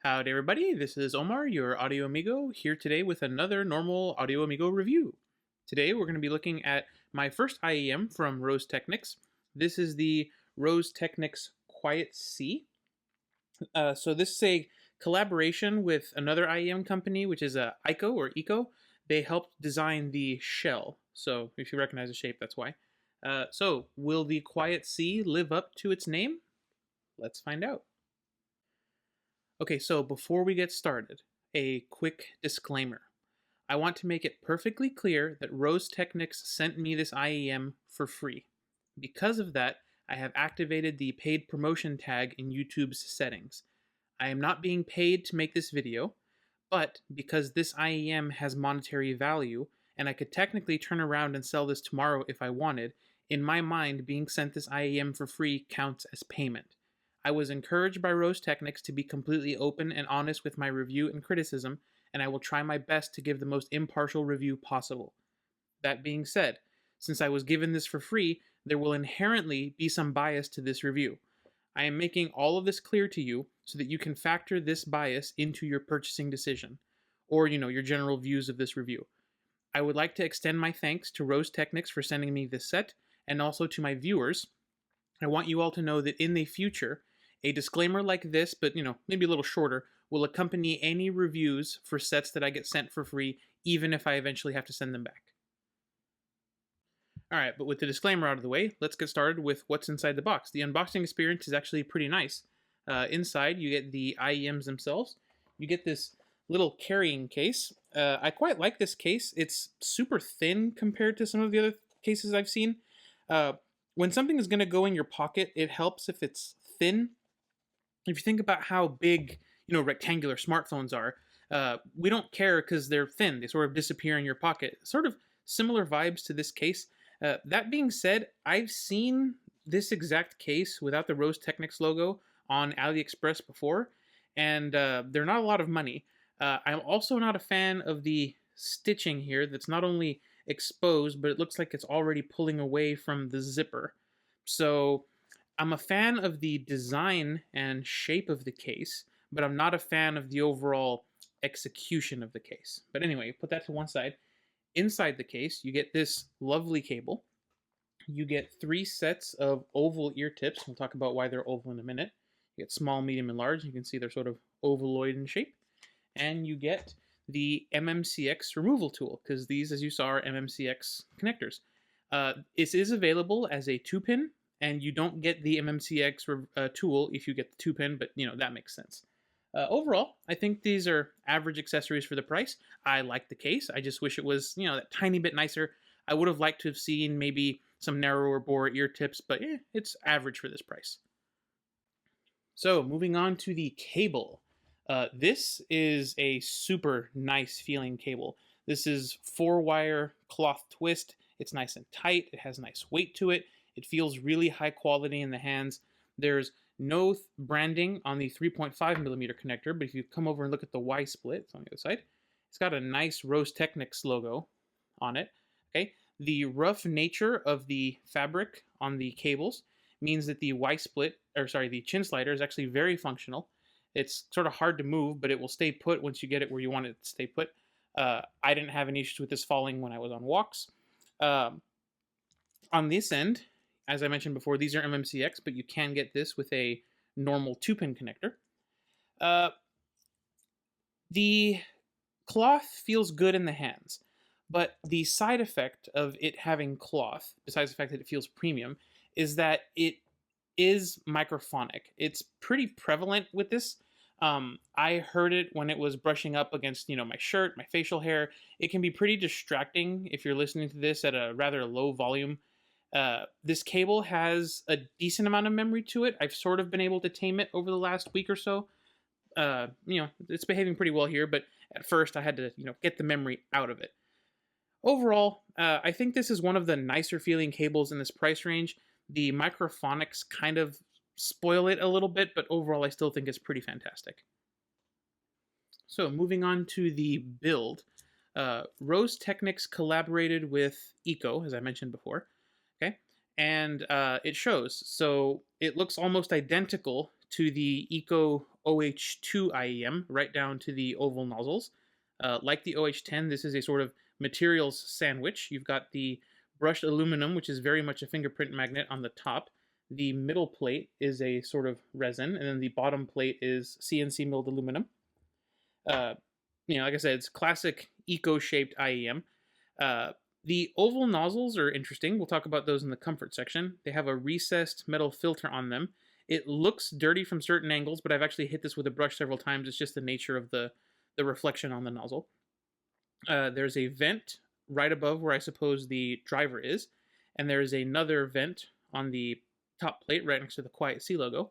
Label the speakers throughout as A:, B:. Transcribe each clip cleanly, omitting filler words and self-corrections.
A: Howdy everybody, this is Omar, your Audio Amigo, here today with another normal Audio Amigo review. Today we're going to be looking at my first IEM from Rose Technics. This is the Rose Technics Quietsea. So this is a collaboration with another IEM company, which is ICO or Eco. They helped design the shell, so if you recognize the shape, that's why. So will the Quietsea live up to its name? Let's find out. Okay, so before we get started, a quick disclaimer. I want to make it perfectly clear that Rose Technics sent me this IEM for free. Because of that, I have activated the paid promotion tag in YouTube's settings. I am not being paid to make this video, but because this IEM has monetary value, and I could technically turn around and sell this tomorrow if I wanted, in my mind, being sent this IEM for free counts as payment. I was encouraged by Rose Technics to be completely open and honest with my review and criticism, and I will try my best to give the most impartial review possible. That being said, since I was given this for free, there will inherently be some bias to this review. I am making all of this clear to you so that you can factor this bias into your purchasing decision, or your general views of this review. I would like to extend my thanks to Rose Technics for sending me this set, and also to my viewers. I want you all to know that in the future, a disclaimer like this, but maybe a little shorter, will accompany any reviews for sets that I get sent for free, even if I eventually have to send them back. Alright, but with the disclaimer out of the way, let's get started with what's inside the box. The unboxing experience is actually pretty nice. Inside, you get the IEMs themselves. You get this little carrying case. I quite like this case. It's super thin compared to some of the other cases I've seen. When something is going to go in your pocket, it helps if it's thin. If you think about how big, rectangular smartphones are, we don't care because they're thin. They sort of disappear in your pocket. Sort of similar vibes to this case. That being said, I've seen this exact case without the Rose Technics logo on AliExpress before, and they're not a lot of money. I'm also not a fan of the stitching here that's not only exposed, but it looks like it's already pulling away from the zipper. So I'm a fan of the design and shape of the case, but I'm not a fan of the overall execution of the case. But anyway, put that to one side. Inside the case, you get this lovely cable. You get 3 sets of oval ear tips. We'll talk about why they're oval in a minute. You get small, medium, and large. You can see they're sort of ovaloid in shape. And you get the MMCX removal tool, because these, as you saw, are MMCX connectors. This is available as a 2-pin, and you don't get the MMCX tool if you get the 2-pin, but that makes sense. Overall, I think these are average accessories for the price. I like the case. I just wish it was, that tiny bit nicer. I would have liked to have seen maybe some narrower bore ear tips, but it's average for this price. So, moving on to the cable. This is a super nice feeling cable. This is 4-wire cloth twist. It's nice and tight. It has nice weight to it. It feels really high quality in the hands. There's no branding on the 3.5mm connector, but if you come over and look at the Y split, it's on the other side, it's got a nice Rose Technics logo on it. Okay, the rough nature of the fabric on the cables means that the Y split, the chin slider is actually very functional. It's sort of hard to move, but it will stay put once you get it where you want it to stay put. I didn't have any issues with this falling when I was on walks. On this end, as I mentioned before, these are MMCX, but you can get this with a normal 2-pin connector. The cloth feels good in the hands, but the side effect of it having cloth, besides the fact that it feels premium, is that it is microphonic. It's pretty prevalent with this. I heard it when it was brushing up against, my shirt, my facial hair. It can be pretty distracting if you're listening to this at a rather low volume. This cable has a decent amount of memory to it. I've sort of been able to tame it over the last week or so. It's behaving pretty well here, but at first I had to, get the memory out of it. Overall, I think this is one of the nicer feeling cables in this price range. The microphonics kind of spoil it a little bit, but overall I still think it's pretty fantastic. So moving on to the build. Rose Technics collaborated with Eco, as I mentioned before. Okay, and it shows. So it looks almost identical to the Eco OH2 IEM, right down to the oval nozzles. Like the OH10, this is a sort of materials sandwich. You've got the brushed aluminum, which is very much a fingerprint magnet on the top. The middle plate is a sort of resin, and then the bottom plate is CNC milled aluminum. Like I said, it's classic eco-shaped IEM. The oval nozzles are interesting. We'll talk about those in the comfort section. They have a recessed metal filter on them. It looks dirty from certain angles, but I've actually hit this with a brush several times. It's just the nature of the reflection on the nozzle. There's a vent right above where I suppose the driver is, and there's another vent on the top plate right next to the Quietsea logo.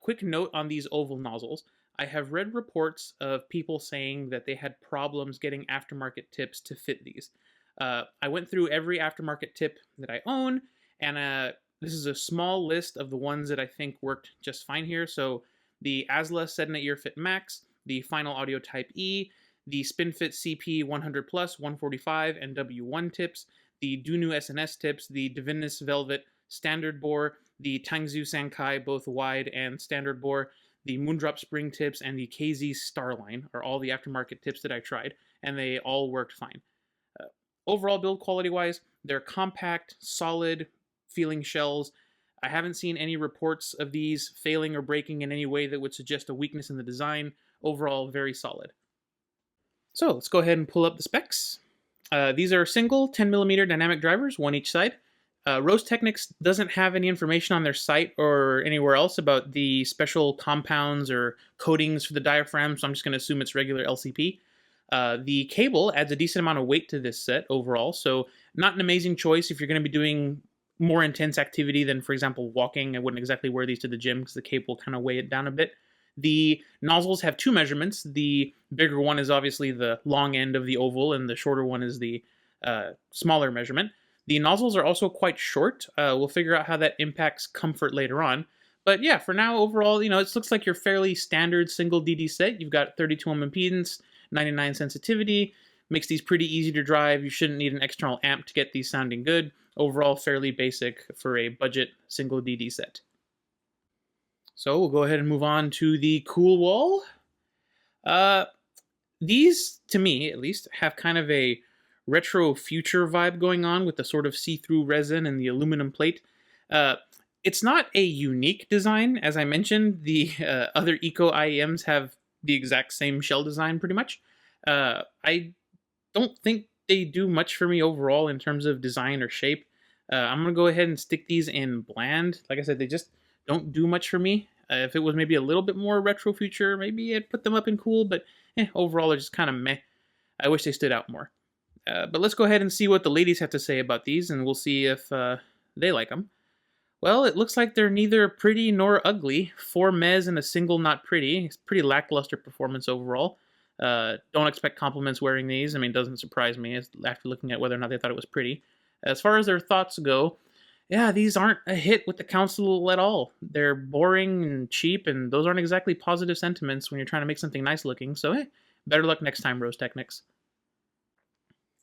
A: Quick note on these oval nozzles. I have read reports of people saying that they had problems getting aftermarket tips to fit these. I went through every aftermarket tip that I own, and this is a small list of the ones that I think worked just fine here. So the ASLA Sedna EarFit Max, the Final Audio Type E, the SpinFit CP100 Plus, 145, and W1 tips, the Dunu SNS tips, the Divinus Velvet standard bore, the Tangzu Sankai, both wide and standard bore, the Moondrop Spring tips, and the KZ Starline are all the aftermarket tips that I tried, and they all worked fine. Overall build quality-wise, they're compact, solid feeling shells. I haven't seen any reports of these failing or breaking in any way that would suggest a weakness in the design. Overall, very solid. So let's go ahead and pull up the specs. These are single 10mm dynamic drivers, one each side. Rose Technics doesn't have any information on their site or anywhere else about the special compounds or coatings for the diaphragm, so I'm just going to assume it's regular LCP. The cable adds a decent amount of weight to this set overall, so not an amazing choice if you're going to be doing more intense activity than, for example, walking. I wouldn't exactly wear these to the gym because the cable kind of weigh it down a bit. The nozzles have two measurements. The bigger one is obviously the long end of the oval, and the shorter one is the smaller measurement. The nozzles are also quite short. We'll figure out how that impacts comfort later on. But yeah, for now, overall, it looks like your fairly standard single DD set. You've got 32 ohm impedance, 99 sensitivity, makes these pretty easy to drive. You shouldn't need an external amp to get these sounding good. Overall, fairly basic for a budget single DD set. So we'll go ahead and move on to the cool wall. These, to me at least, have kind of a retro future vibe going on with the sort of see-through resin and the aluminum plate. It's not a unique design. As I mentioned, the other Eco IEMs have the exact same shell design pretty much. I don't think they do much for me overall in terms of design or shape. I'm going to go ahead and stick these in bland. Like I said, they just don't do much for me. If it was maybe a little bit more retro future, maybe I'd put them up in cool, but overall they're just kind of meh. I wish they stood out more. But let's go ahead and see what the ladies have to say about these, and we'll see if they like them. Well, it looks like they're neither pretty nor ugly. 4 mez and a single not pretty. It's pretty lackluster performance overall. Don't expect compliments wearing these. I mean, it doesn't surprise me after looking at whether or not they thought it was pretty. As far as their thoughts go, yeah, these aren't a hit with the console at all. They're boring and cheap, and those aren't exactly positive sentiments when you're trying to make something nice looking. So, hey, better luck next time, Rose Technics.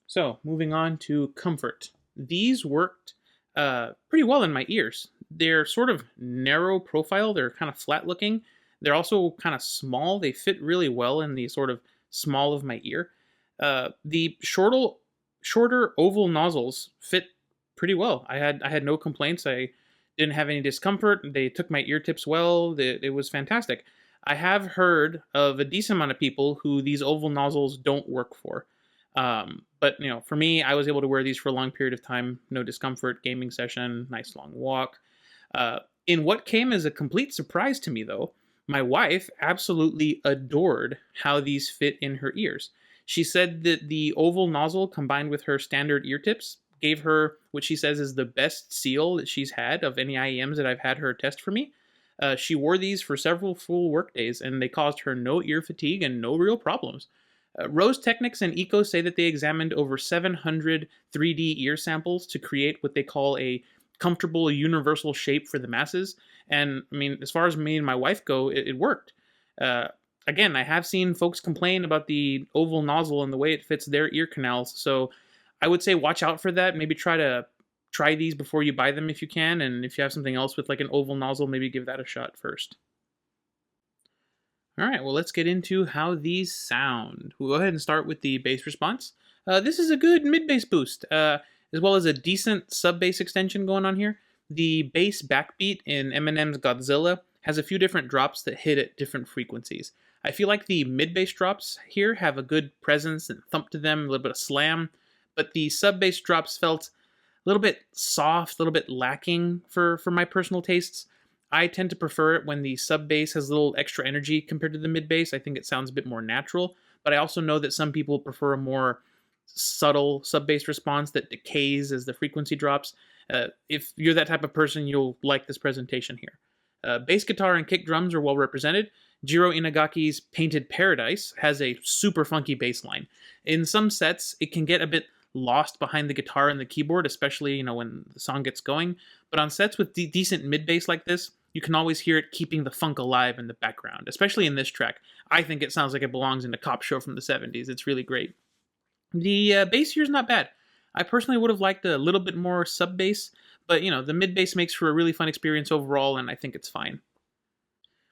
A: So, moving on to comfort. These worked pretty well in my ears. They're sort of narrow profile. They're kind of flat looking. They're also kind of small. They fit really well in the sort of small of my ear. The shorter oval nozzles fit pretty well. I had no complaints. I didn't have any discomfort. They took my ear tips well. It was fantastic. I have heard of a decent amount of people who these oval nozzles don't work for. But for me, I was able to wear these for a long period of time. No discomfort, gaming session, nice long walk. In what came as a complete surprise to me, though, my wife absolutely adored how these fit in her ears. She said that the oval nozzle combined with her standard ear tips gave her what she says is the best seal that she's had of any IEMs that I've had her test for me. She wore these for several full work days, and they caused her no ear fatigue and no real problems. Rose Technics and Eco say that they examined over 700 3D ear samples to create what they call a comfortable universal shape for the masses. And I mean, as far as me and my wife go, it worked. Again, I have seen folks complain about the oval nozzle and the way it fits their ear canals. So I would say watch out for that. Maybe try these before you buy them if you can. And if you have something else with like an oval nozzle, maybe give that a shot first. All right, well, let's get into how these sound. We'll go ahead and start with the bass response. This is a good mid-bass boost, as well as a decent sub-bass extension going on here. The bass backbeat in Eminem's Godzilla has a few different drops that hit at different frequencies. I feel like the mid-bass drops here have a good presence and thump to them, a little bit of slam, but the sub-bass drops felt a little bit soft, a little bit lacking for my personal tastes. I tend to prefer it when the sub bass has a little extra energy compared to the mid bass. I think it sounds a bit more natural, but I also know that some people prefer a more subtle sub bass response that decays as the frequency drops. If you're that type of person, you'll like this presentation here. Bass guitar and kick drums are well represented. Jiro Inagaki's Painted Paradise has a super funky bass line. In some sets, it can get a bit lost behind the guitar and the keyboard, especially when the song gets going. But on sets with decent mid bass like this, you can always hear it keeping the funk alive in the background, especially in this track. I think it sounds like it belongs in a cop show from the 70s. It's really great. The bass here is not bad. I personally would have liked a little bit more sub bass, but the mid bass makes for a really fun experience overall, and I think it's fine.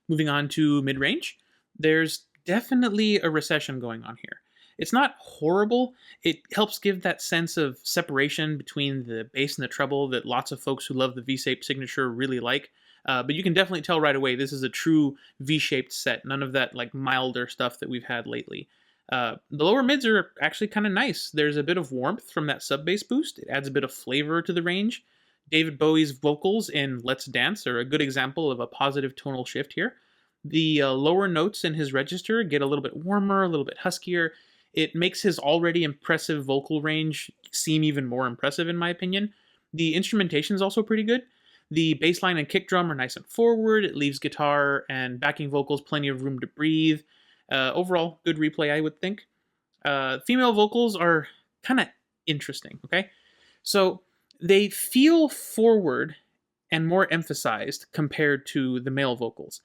A: Moving on to mid range, there's definitely a recession going on here. It's not horrible. It helps give that sense of separation between the bass and the treble that lots of folks who love the V-shaped signature really like. But you can definitely tell right away this is a true V-shaped set. None of that milder stuff that we've had lately. The lower mids are actually kind of nice. There's a bit of warmth from that sub bass boost. It adds a bit of flavor to the range. David Bowie's vocals in Let's Dance are a good example of a positive tonal shift here. The lower notes in his register get a little bit warmer, a little bit huskier. It makes his already impressive vocal range seem even more impressive, in my opinion. The instrumentation is also pretty good. The bass line and kick drum are nice and forward. It leaves guitar and backing vocals plenty of room to breathe. Overall, good replay, I would think. Female vocals are kind of interesting, okay? So they feel forward and more emphasized compared to the male vocals.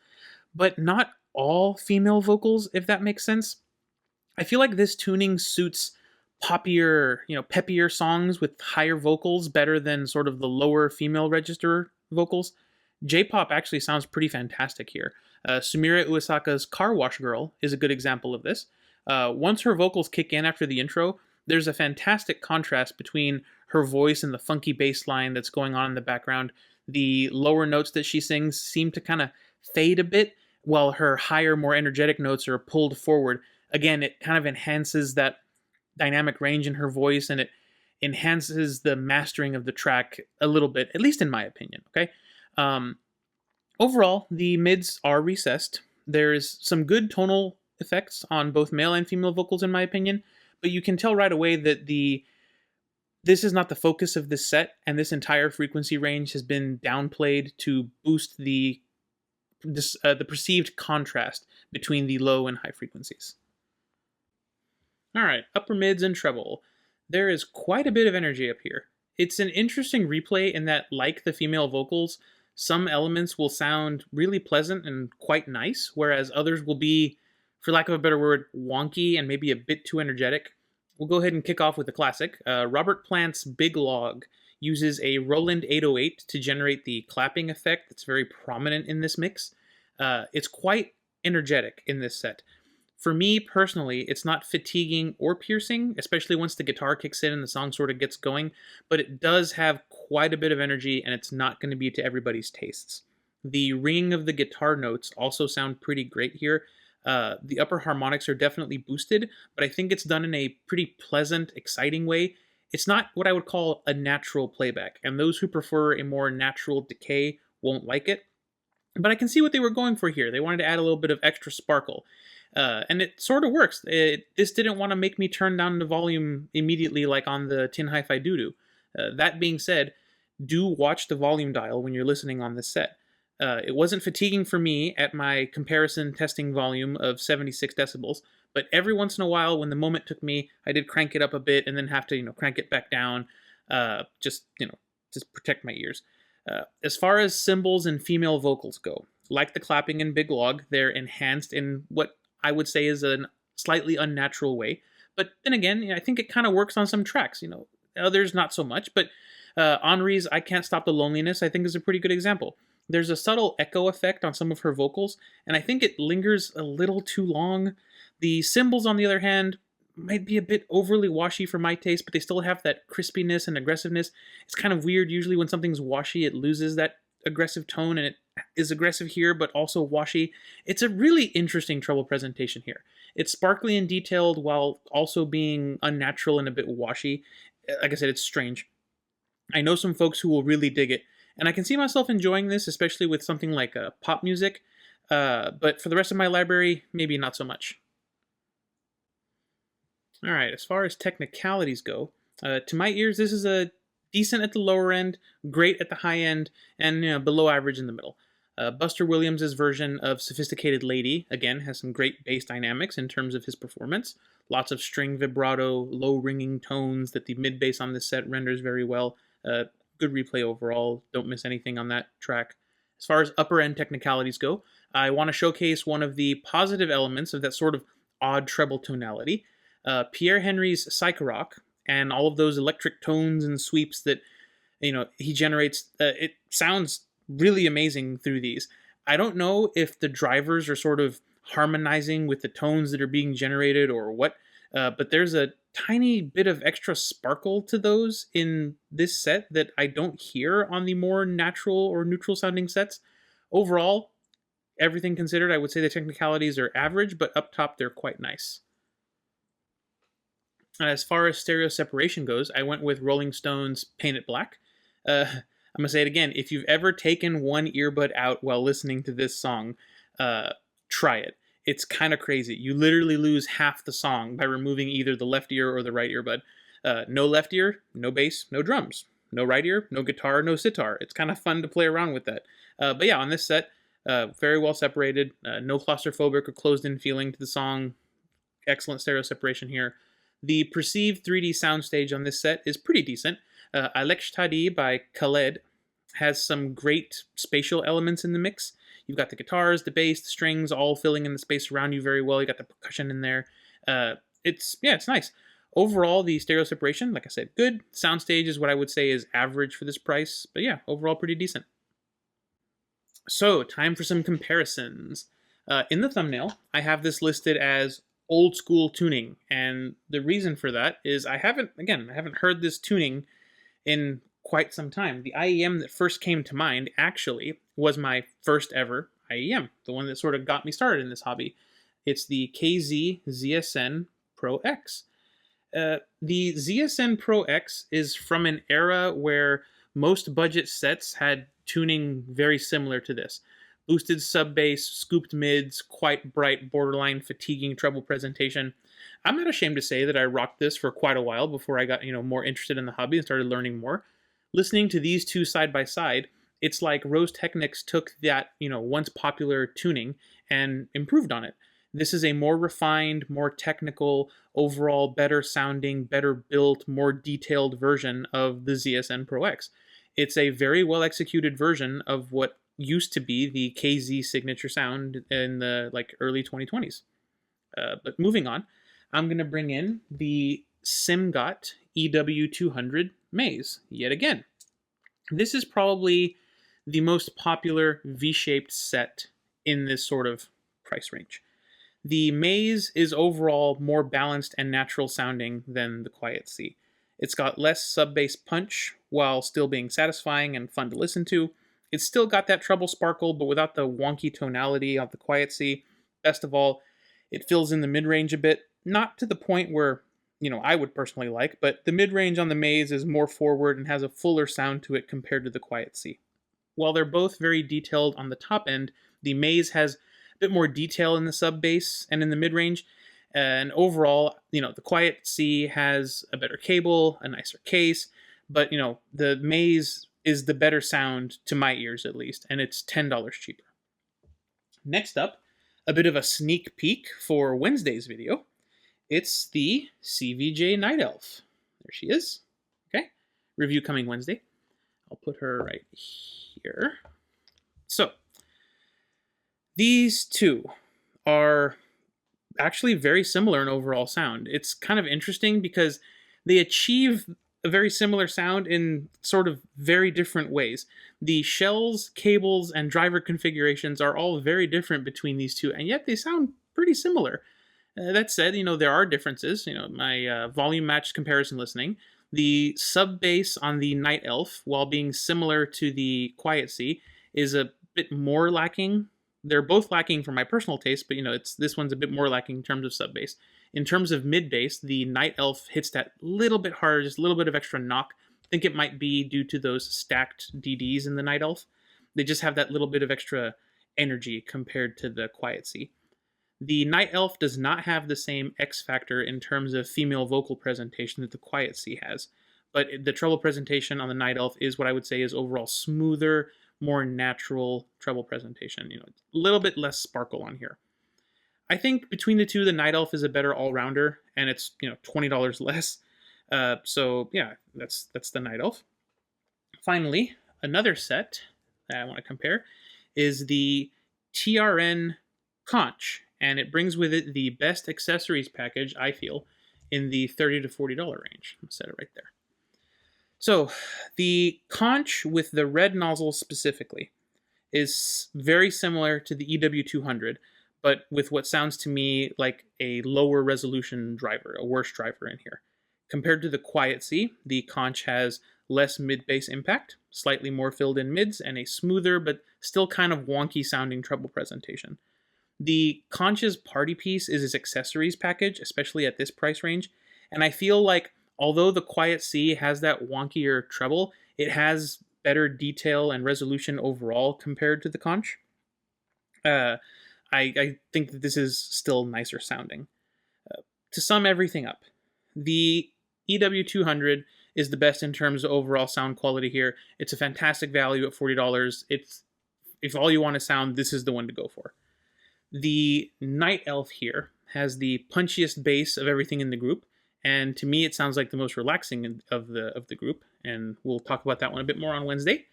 A: But not all female vocals, if that makes sense. I feel like this tuning suits poppier, peppier songs with higher vocals better than sort of the lower female register vocals. J-pop actually sounds pretty fantastic here. Sumire Uesaka's Car Wash Girl is a good example of this. Once her vocals kick in after the intro, there's a fantastic contrast between her voice and the funky bass line that's going on in the background. The lower notes that she sings seem to kind of fade a bit, while her higher, more energetic notes are pulled forward. Again, it kind of enhances that dynamic range in her voice, and it enhances the mastering of the track a little bit, at least in my opinion, okay? Overall, the mids are recessed. There's some good tonal effects on both male and female vocals, in my opinion, but you can tell right away that this is not the focus of this set, and this entire frequency range has been downplayed to boost the perceived contrast between the low and high frequencies. All right, upper mids and treble. There is quite a bit of energy up here. It's an interesting replay in that, like the female vocals, some elements will sound really pleasant and quite nice, whereas others will be, for lack of a better word, wonky and maybe a bit too energetic. We'll go ahead and kick off with the classic. Robert Plant's Big Log uses a Roland 808 to generate the clapping effect that's very prominent in this mix. It's quite energetic in this set. For me, personally, it's not fatiguing or piercing, especially once the guitar kicks in and the song sort of gets going, but it does have quite a bit of energy, and it's not going to be to everybody's tastes. The ringing of the guitar notes also sound pretty great here. The upper harmonics are definitely boosted, but I think it's done in a pretty pleasant, exciting way. It's not what I would call a natural playback, and those who prefer a more natural decay won't like it. But I can see what they were going for here. They wanted to add a little bit of extra sparkle. And it sort of works. This didn't want to make me turn down the volume immediately like on the Tin Hi-Fi Doo-Doo. That being said, do watch the volume dial when you're listening on this set. It wasn't fatiguing for me at my comparison testing volume of 76 decibels, but every once in a while when the moment took me, I did crank it up a bit and then have to, crank it back down, just protect my ears. As far as cymbals and female vocals go, like the clapping in Big Log, they're enhanced in what I would say is a slightly unnatural way. But then again, I think it kind of works on some tracks. Others not so much. But Henri's I Can't Stop the Loneliness, I think, is a pretty good example. There's a subtle echo effect on some of her vocals, and I think it lingers a little too long. The cymbals, on the other hand, might be a bit overly washy for my taste, but they still have that crispiness and aggressiveness. It's kind of weird. Usually when something's washy, it loses that aggressive tone, and it is aggressive here, but also washy. It's a really interesting treble presentation here. It's sparkly and detailed while also being unnatural and a bit washy. Like I said, it's strange. I know some folks who will really dig it, and I can see myself enjoying this, especially with something like pop music, but for the rest of my library, maybe not so much. All right, as far as technicalities go, to my ears, this is a decent at the lower end, great at the high end, and below average in the middle. Buster Williams' version of Sophisticated Lady, again, has some great bass dynamics in terms of his performance. Lots of string vibrato, low ringing tones that the mid bass on this set renders very well. Good replay overall, don't miss anything on that track. As far as upper end technicalities go, I want to showcase one of the positive elements of that sort of odd treble tonality. Pierre Henry's Psychorock and all of those electric tones and sweeps that he generates. It sounds really amazing through these. I don't know if the drivers are sort of harmonizing with the tones that are being generated or what, but there's a tiny bit of extra sparkle to those in this set that I don't hear on the more natural or neutral sounding sets. Overall, everything considered, I would say the technicalities are average, but up top they're quite nice. As far as stereo separation goes, I went with Rolling Stone's Paint It Black. I'm going to say it again. If you've ever taken one earbud out while listening to this song, try it. It's kind of crazy. You literally lose half the song by removing either the left ear or the right earbud. No left ear, no bass, no drums. No right ear, no guitar, no sitar. It's kind of fun to play around with that. But yeah, on this set, very well separated. No claustrophobic or closed-in feeling to the song. Excellent stereo separation here. The perceived 3D soundstage on this set is pretty decent. Alekshtadi by Khaled has some great spatial elements in the mix. You've got the guitars, the bass, the strings, all filling in the space around you very well. You got the percussion in there. It's nice. Overall, the stereo separation, like I said, good. Soundstage is what I would say is average for this price, but yeah, overall pretty decent. So, time for some comparisons. In the thumbnail, I have this listed as old school tuning, and the reason for that is I haven't heard this tuning in quite some time. The IEM that first came to mind actually was my first ever IEM, the one that sort of got me started in this hobby. It's the ZSN Pro X. The ZSN Pro X is from an era where most budget sets had tuning very similar to this. Boosted sub bass, scooped mids, quite bright, borderline fatiguing treble presentation. I'm not ashamed to say that I rocked this for quite a while before I got more interested in the hobby and started learning more. Listening to these two side by side, it's like Rose Technics took that once popular tuning and improved on it. This is a more refined, more technical, overall better sounding, better built, more detailed version of the ZSN Pro X. It's a very well executed version of what used to be the KZ signature sound in the early 2020s. But moving on, I'm going to bring in the Simgot EW200 Maze yet again. This is probably the most popular V-shaped set in this sort of price range. The Maze is overall more balanced and natural sounding than the Quietsea. It's got less sub-bass punch while still being satisfying and fun to listen to. It's still got that treble sparkle, but without the wonky tonality of the Quietsea. Best of all, it fills in the mid-range a bit, not to the point where, I would personally like, but the mid-range on the Maze is more forward and has a fuller sound to it compared to the Quietsea. While they're both very detailed on the top end, the Maze has a bit more detail in the sub-bass and in the mid-range, and overall, the Quietsea has a better cable, a nicer case, but, the Maze is the better sound to my ears at least, and it's $10 cheaper. Next up, a bit of a sneak peek for Wednesday's video. It's the CVJ Night Elf. There she is. Okay, review coming Wednesday. I'll put her right here. So, these two are actually very similar in overall sound. It's kind of interesting because they achieve a very similar sound in sort of very different ways. The shells, cables, and driver configurations are all very different between these two, and yet they sound pretty similar. That said, there are differences. My volume matched comparison listening. The sub bass on the Night Elf, while being similar to the Quietsea, is a bit more lacking. They're both lacking for my personal taste, but this one's a bit more lacking in terms of sub bass. In terms of mid bass, the Night Elf hits that little bit harder, just a little bit of extra knock. I think it might be due to those stacked DDs in the Night Elf. They just have that little bit of extra energy compared to the Quietsea. The Night Elf does not have the same X factor in terms of female vocal presentation that the Quietsea has, but the treble presentation on the Night Elf is what I would say is overall smoother, more natural treble presentation. A little bit less sparkle on here. I think between the two, the Night Elf is a better all-rounder, and it's $20 less. So yeah, that's the Night Elf. Finally, another set that I want to compare is the TRN Conch, and it brings with it the best accessories package, I feel, in the $30 to $40 range. I'll set it right there. So the Conch with the red nozzle specifically is very similar to the EW200, but with what sounds to me like a lower resolution driver, a worse driver in here. Compared to the Quietsea, the Conch has less mid-bass impact, slightly more filled in mids, and a smoother but still kind of wonky sounding treble presentation. The Conch's party piece is its accessories package, especially at this price range, and I feel like although the Quietsea has that wonkier treble, it has better detail and resolution overall compared to the Conch. I think that this is still nicer sounding. To sum everything up, the EW200 is the best in terms of overall sound quality here. It's a fantastic value at $40. If all you want to sound, this is the one to go for. The Night Elf here has the punchiest bass of everything in the group, and to me it sounds like the most relaxing of the group, and we'll talk about that one a bit more on Wednesday.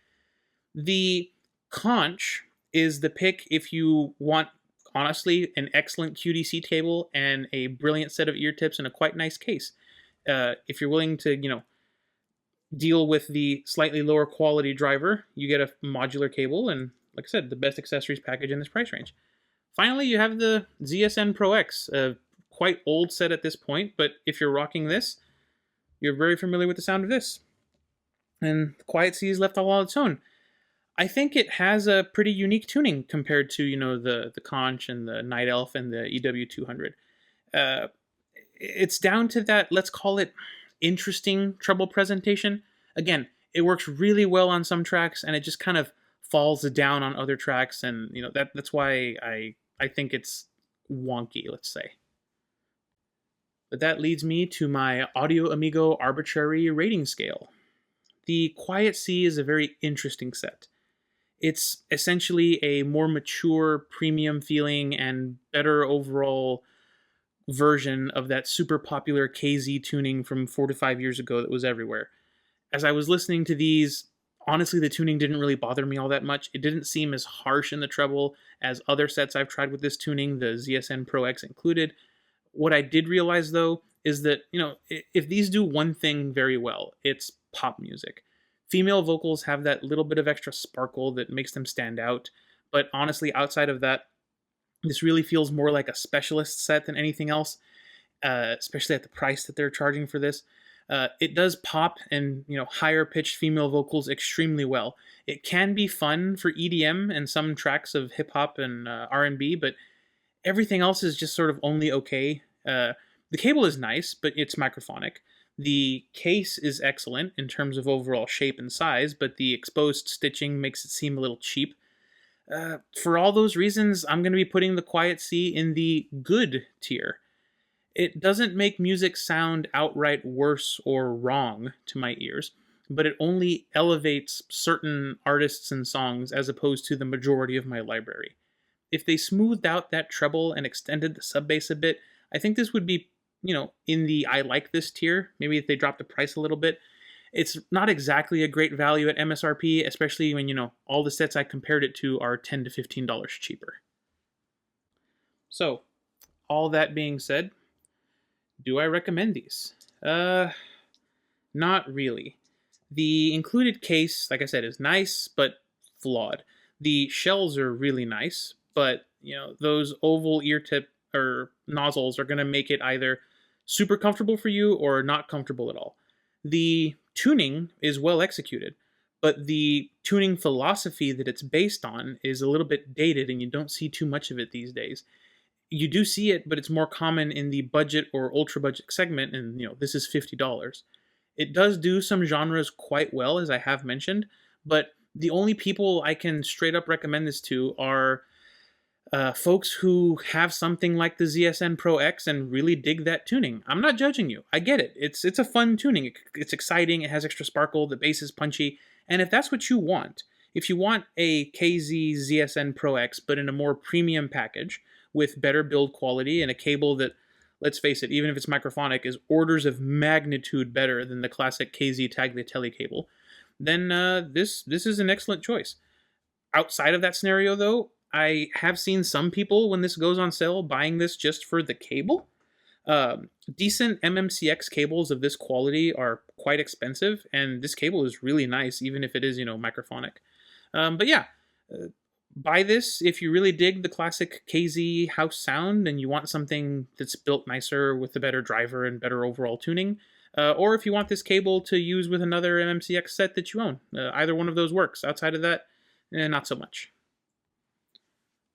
A: The Conch is the pick if you want, honestly, an excellent QDC table and a brilliant set of ear tips and a quite nice case. If you're willing to, deal with the slightly lower quality driver, you get a modular cable and, like I said, the best accessories package in this price range. Finally, you have the ZSN Pro X, a quite old set at this point, but if you're rocking this, you're very familiar with the sound of this. And the Quietsea is left all on its own. I think it has a pretty unique tuning compared to, the Conch and the Night Elf and the EW200. It's down to that, let's call it, interesting treble presentation. Again, it works really well on some tracks, and it just kind of falls down on other tracks, and that's why I think it's wonky, let's say. But that leads me to my Audio Amigo Arbitrary rating scale. The Quietsea is a very interesting set. It's essentially a more mature, premium feeling and better overall version of that super popular KZ tuning from 4 to 5 years ago that was everywhere. As I was listening to these, honestly, the tuning didn't really bother me all that much. It didn't seem as harsh in the treble as other sets I've tried with this tuning, the ZSN Pro X included. What I did realize, though, is that, if these do one thing very well, it's pop music. Female vocals have that little bit of extra sparkle that makes them stand out, but honestly, outside of that, this really feels more like a specialist set than anything else, especially at the price that they're charging for this. It does pop and higher pitched female vocals extremely well. It can be fun for EDM and some tracks of hip hop and R&B, but everything else is just sort of only okay. The cable is nice, but it's microphonic. The case is excellent in terms of overall shape and size, but the exposed stitching makes it seem a little cheap. For all those reasons, I'm going to be putting the Quietsea in the good tier. It doesn't make music sound outright worse or wrong to my ears, but it only elevates certain artists and songs as opposed to the majority of my library. If they smoothed out that treble and extended the sub bass a bit, I think this would be, in the I like this tier. Maybe if they dropped the price a little bit. It's not exactly a great value at MSRP, especially when, all the sets I compared it to are $10 to $15 cheaper. So, all that being said, do I recommend these? Not really. The included case, like I said, is nice, but flawed. The shells are really nice, but those oval ear tip or nozzles are going to make it either super comfortable for you or not comfortable at all. The tuning is well executed, but the tuning philosophy that it's based on is a little bit dated, and you don't see too much of it these days. You do see it, but it's more common in the budget or ultra budget segment, and this is $50. It does do some genres quite well, as I have mentioned, but the only people I can straight up recommend this to are folks who have something like the ZSN Pro X and really dig that tuning. I'm not judging you. I get it. It's a fun tuning. It's exciting. It has extra sparkle. The bass is punchy. And if that's what you want, if you want a KZ ZSN Pro X, but in a more premium package with better build quality and a cable that, let's face it, even if it's microphonic, is orders of magnitude better than the classic KZ Tagliatelle cable, then this is an excellent choice. Outside of that scenario, though, I have seen some people, when this goes on sale, buying this just for the cable. Decent MMCX cables of this quality are quite expensive, and this cable is really nice, even if it is, microphonic. But yeah, buy this if you really dig the classic KZ house sound and you want something that's built nicer with a better driver and better overall tuning. Or if you want this cable to use with another MMCX set that you own. Either one of those works. Outside of that, not so much.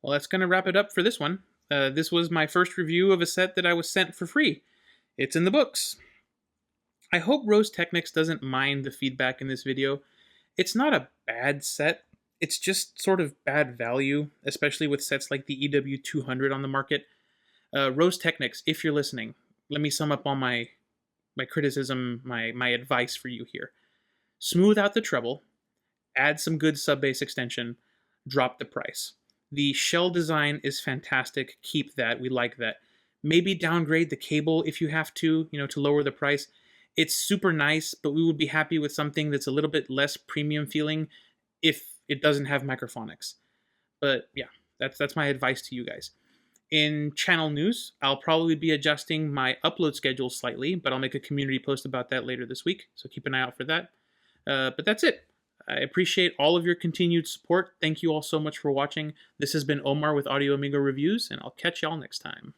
A: Well, that's going to wrap it up for this one. This was my first review of a set that I was sent for free. It's in the books. I hope Rose Technics doesn't mind the feedback in this video. It's not a bad set. It's just sort of bad value, especially with sets like the EW200 on the market. Rose Technics, if you're listening, let me sum up all my criticism, my advice for you here. Smooth out the treble, add some good sub-bass extension, drop the price. The shell design is fantastic. Keep that. We like that. Maybe downgrade the cable if you have to lower the price. It's super nice, but we would be happy with something that's a little bit less premium feeling if it doesn't have microphonics. But yeah, that's my advice to you guys. In channel news, I'll probably be adjusting my upload schedule slightly, but I'll make a community post about that later this week, so keep an eye out for that. But that's it. I appreciate all of your continued support. Thank you all so much for watching. This has been Omar with AudioAmigoReviews, and I'll catch y'all next time.